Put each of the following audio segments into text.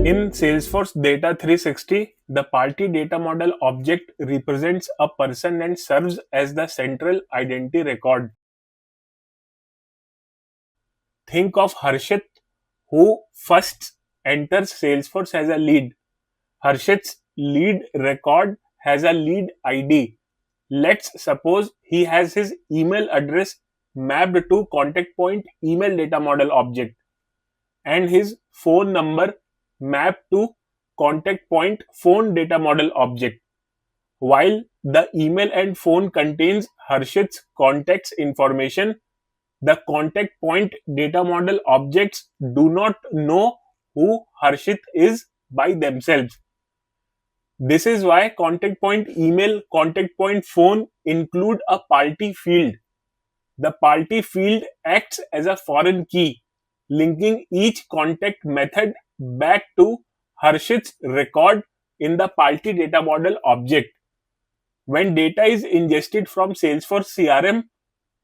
In Salesforce Data 360, the party data model object represents a person and serves as the central identity record. Think of Harshit, who first enters Salesforce as a lead. Harshit's lead record has a lead ID. Let's suppose he has his email address mapped to contact point email data model object and his phone number mapped to contact point phone data model object. While the email and phone contains Harshit's contacts information, the contact point data model objects do not know who Harshit is by themselves. This is why contact point email, contact point phone include a party field. The party field acts as a foreign key, linking each contact method back to Harshit's record in the party data model object. When data is ingested from Salesforce CRM,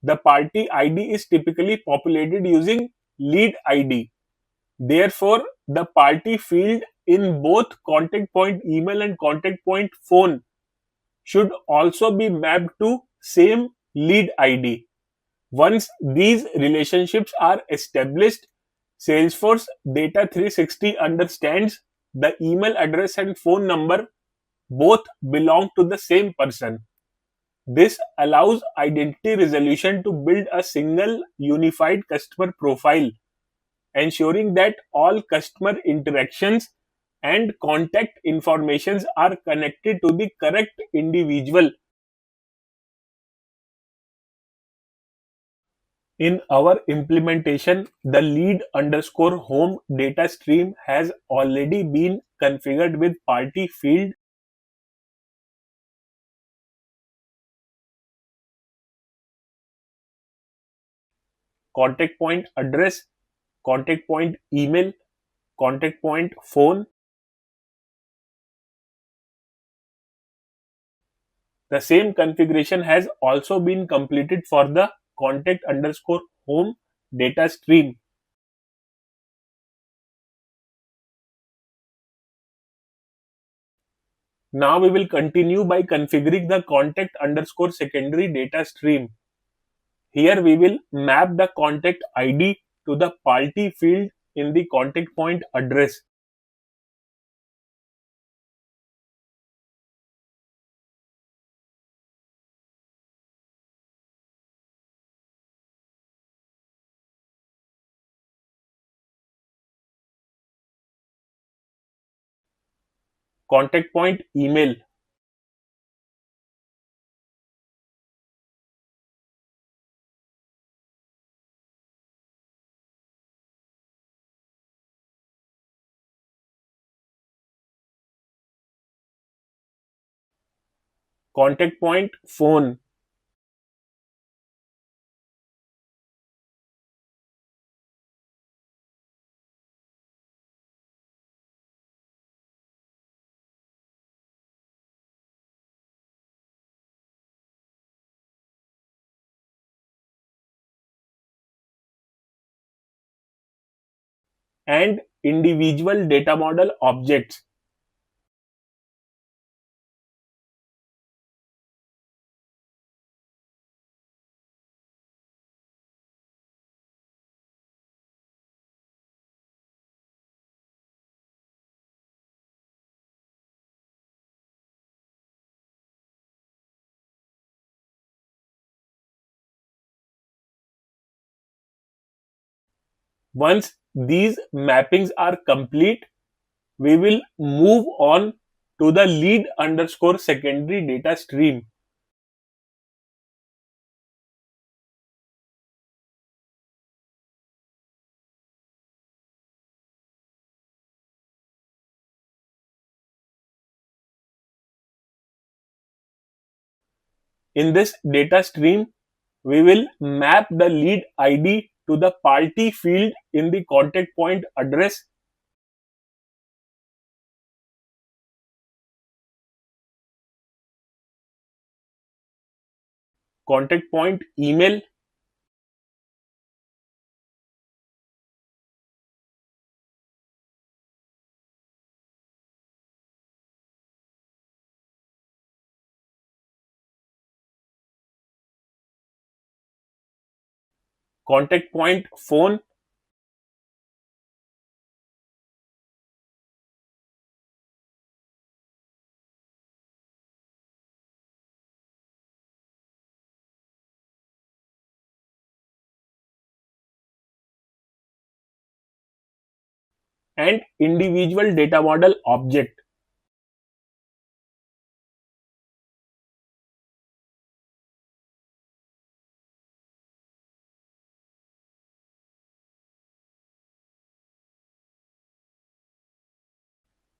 the party ID is typically populated using lead ID. Therefore, the party field in both contact point email and contact point phone should also be mapped to same lead ID. Once these relationships are established, Salesforce Data 360 understands the email address and phone number both belong to the same person. This allows identity resolution to build a single unified customer profile, ensuring that all customer interactions and contact informations are connected to the correct individual. In our implementation, the lead underscore home data stream has already been configured with party field, contact point address, contact point email, contact point phone. The same configuration has also been completed for the contact underscore home data stream. Now we will continue by configuring the contact underscore secondary data stream. Here we will map the contact ID to the party field in the contact point address. Contact point email. Contact point phone. And individual data model objects. Once these mappings are complete, we will move on to the lead underscore secondary data stream. In this data stream, we will map the lead ID to the party field in the contact point address, contact point email, contact point, phone, and individual data model object.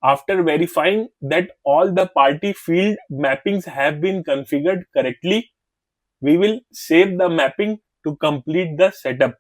After verifying that all the party field mappings have been configured correctly, we will save the mapping to complete the setup.